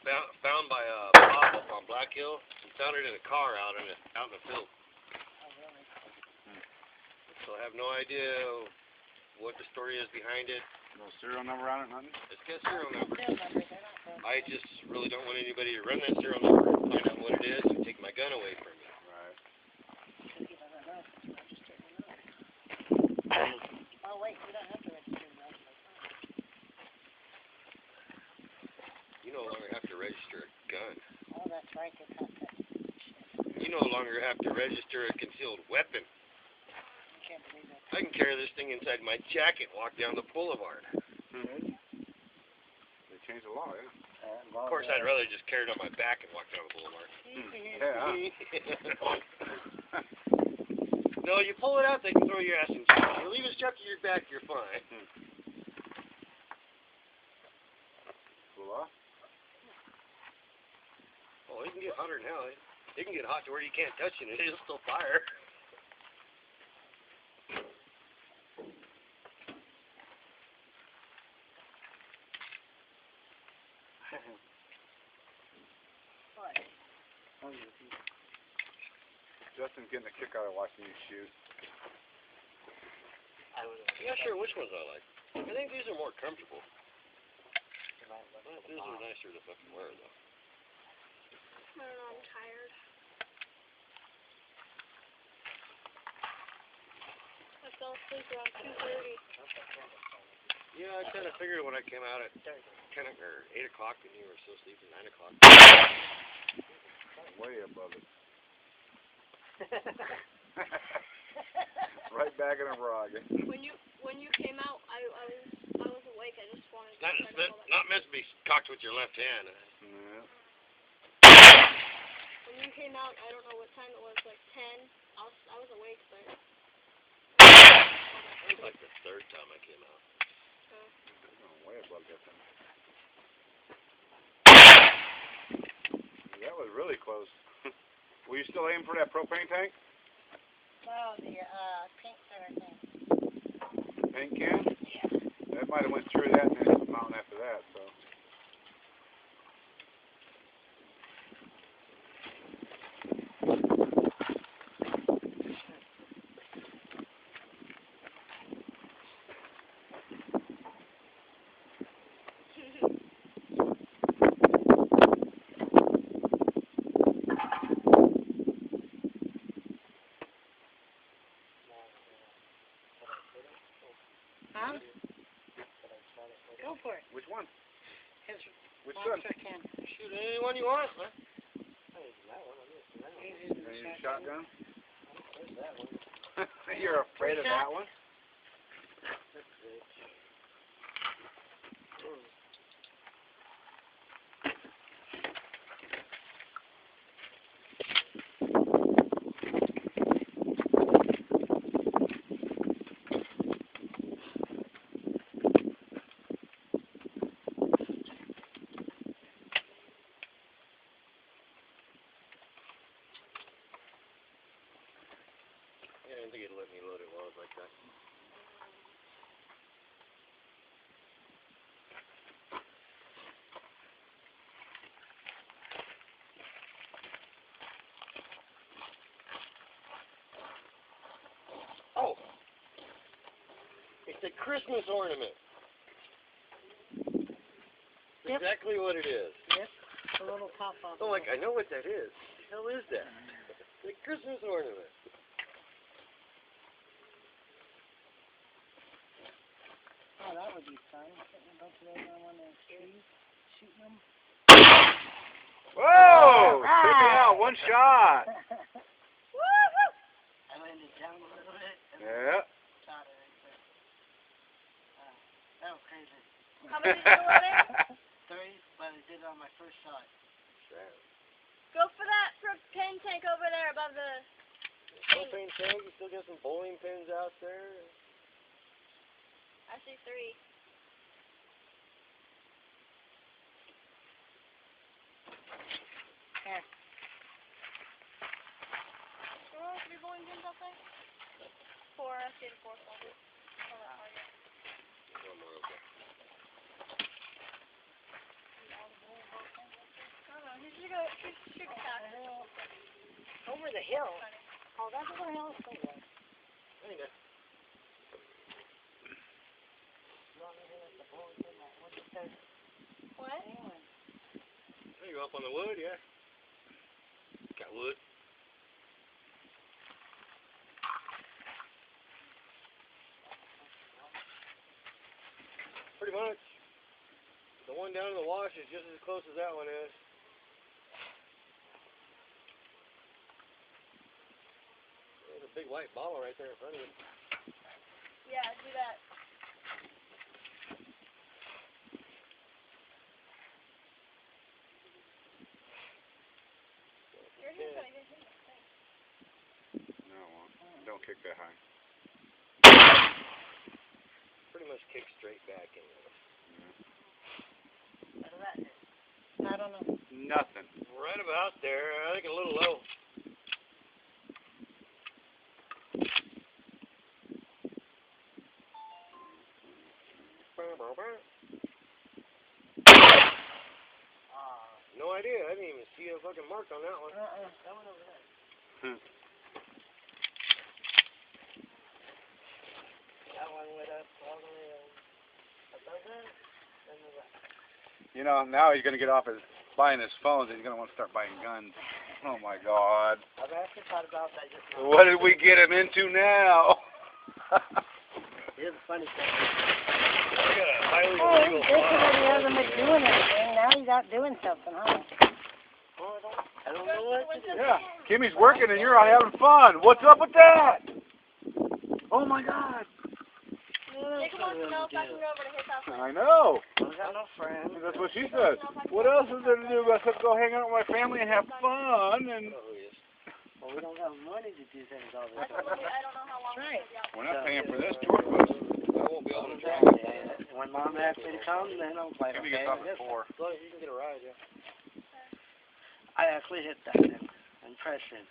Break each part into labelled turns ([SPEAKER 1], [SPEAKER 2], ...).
[SPEAKER 1] got found by Bob up on Black Hill. He found it in a car out in the field.
[SPEAKER 2] Oh, really?
[SPEAKER 1] So I have no idea what the story is behind it.
[SPEAKER 3] No serial number on it, nothing?
[SPEAKER 1] It's got serial number.
[SPEAKER 2] Serial numbers, they're not good.
[SPEAKER 1] I just really don't want anybody to run that serial number and find out what it is and take my gun away from me.
[SPEAKER 3] Right.
[SPEAKER 2] Because he doesn't know if it's registered or not. Oh, wait, you don't have to register the license.
[SPEAKER 1] You no longer have to register a gun.
[SPEAKER 2] Oh, that's right, they cut that.
[SPEAKER 1] You no longer have to register a concealed weapon.
[SPEAKER 2] I can't believe it.
[SPEAKER 1] I can carry this thing inside my jacket and walk down the boulevard.
[SPEAKER 3] Mm-hmm. They changed the law, yeah.
[SPEAKER 1] Of course, I'd rather just carry it on my back and walk down the boulevard.
[SPEAKER 3] Yeah.
[SPEAKER 1] No, you pull it out, they can throw your ass in jail. You leave it strapped to your back, you're fine.
[SPEAKER 3] Cool off?
[SPEAKER 1] Oh, it can get hotter than hell. It can get hot to where you can't touch it and it'll still fire.
[SPEAKER 3] Justin's getting a kick out of watching you shoot.
[SPEAKER 1] I'm not sure which ones I like. I think these are more comfortable. These are nicer to fucking wear, though.
[SPEAKER 4] I don't know, I'm tired. I fell asleep around 2:30.
[SPEAKER 1] Yeah, I kind of figured when I came out at 10 or 8 o'clock and you were still sleeping 9 o'clock.
[SPEAKER 3] Way above it. Right back in a frog.
[SPEAKER 4] When you came out, I was awake. I just wanted to
[SPEAKER 1] Not meant to be cocked with your left hand.
[SPEAKER 3] Yeah.
[SPEAKER 4] When you came out, I don't know what time it was, like 10. I was awake, but
[SPEAKER 1] It was like the third time I came out.
[SPEAKER 3] Way above that thing. That was really close. Were you still aiming for that propane tank?
[SPEAKER 2] Oh, the paint center thing.
[SPEAKER 3] Paint can?
[SPEAKER 2] Yeah.
[SPEAKER 3] That might have went through that and then the mountain after that, so.
[SPEAKER 2] Huh? Go for it.
[SPEAKER 3] Which one?
[SPEAKER 2] His
[SPEAKER 3] Which gun?
[SPEAKER 2] monster can.
[SPEAKER 1] Shoot anyone you want, man.
[SPEAKER 2] He's using the
[SPEAKER 3] Any
[SPEAKER 2] shotgun.
[SPEAKER 3] shotgun? You're afraid of that one?
[SPEAKER 1] I didn't think it'd let me load it while I was like that. Oh! It's a Christmas ornament.
[SPEAKER 2] Yep.
[SPEAKER 1] Exactly what it is.
[SPEAKER 2] Yep. A little top off.
[SPEAKER 1] I'm like, I know what that is. What the hell is that? It's a Christmas ornament.
[SPEAKER 2] Oh, that would be fun. Getting a bunch of those on one of those trees, shooting them.
[SPEAKER 3] Whoa! Took me out, one shot!
[SPEAKER 2] Woo-hoo! I landed down a little bit.
[SPEAKER 3] Yeah.
[SPEAKER 2] Shot it right there. That was crazy.
[SPEAKER 4] how many did you let in?
[SPEAKER 2] 3, but I did it on my first shot.
[SPEAKER 4] Go for that propane tank over there above the
[SPEAKER 1] Propane tank, you still got some bowling pins out there?
[SPEAKER 4] I see 3.
[SPEAKER 2] Here.
[SPEAKER 4] Oh, 3 bowling pins out there? 4, I see the 4th one.
[SPEAKER 1] One more, okay.
[SPEAKER 2] All the bowling balls. there's a hill. Oh, that's where the hill is.
[SPEAKER 1] Ain't it?
[SPEAKER 4] What?
[SPEAKER 1] There you go, up on the wood, yeah. Got wood. Pretty much. The one down in the wash is just as close as that one is. There's a big white bottle right there in front of you.
[SPEAKER 4] Yeah, do that. Your hand's not even hitting the thing.
[SPEAKER 3] No, don't kick that high.
[SPEAKER 1] Pretty much kick straight back in there.
[SPEAKER 2] I don't know.
[SPEAKER 3] Nothing.
[SPEAKER 1] Right about there. I think a little low. No idea. I didn't even see a fucking mark on that one.
[SPEAKER 2] That one over there. That one went up all the way above that, and the left.
[SPEAKER 3] You know, now he's going to get off his buying his phones and he's going to want to start buying guns. Oh my God.
[SPEAKER 2] I've actually thought about that just now.
[SPEAKER 3] What did we get him into now?
[SPEAKER 2] Here's the funny thing.
[SPEAKER 1] I got a highly
[SPEAKER 2] Oh,
[SPEAKER 1] illegal
[SPEAKER 2] this is
[SPEAKER 1] fly.
[SPEAKER 2] when he hasn't been doing anything. Now he's out doing something, huh? I don't know what to do.
[SPEAKER 3] Yeah, Kimmy's working and you're out having fun. What's up with that? Oh my God.
[SPEAKER 4] Jacob wants to know if I can go over to his house.
[SPEAKER 3] I know.
[SPEAKER 2] I got no friends.
[SPEAKER 3] That's what she said. What else is there to do except go hang out with my family and have fun? And
[SPEAKER 1] Oh, yes.
[SPEAKER 2] Well, we don't have money to do things all the
[SPEAKER 4] I
[SPEAKER 2] time.
[SPEAKER 4] don't know how long
[SPEAKER 2] Right.
[SPEAKER 4] it's gonna be out.
[SPEAKER 3] we're not paying for this tour bus.
[SPEAKER 1] I won't be able to drive.
[SPEAKER 2] Exactly. When Mom asks me to come, then I'll play.
[SPEAKER 3] Kimmy
[SPEAKER 2] Okay,
[SPEAKER 3] gets off at 4.
[SPEAKER 1] As long as you can get a ride, yeah.
[SPEAKER 2] I actually hit that impression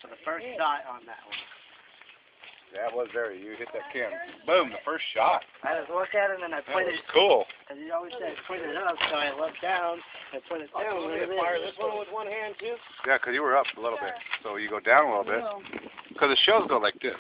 [SPEAKER 2] for the first shot on that one.
[SPEAKER 3] That was very. You hit that Kim. Boom, the first shot.
[SPEAKER 2] I just looked at it and I
[SPEAKER 3] That
[SPEAKER 2] pointed,
[SPEAKER 3] was cool.
[SPEAKER 2] as he always says, point it up, so I looked down, I pointed
[SPEAKER 1] You
[SPEAKER 2] down.
[SPEAKER 1] want me to fire this one with one hand, too?
[SPEAKER 3] Yeah, 'cause you were up a little bit. So you go down a little bit. Because the shells go like this.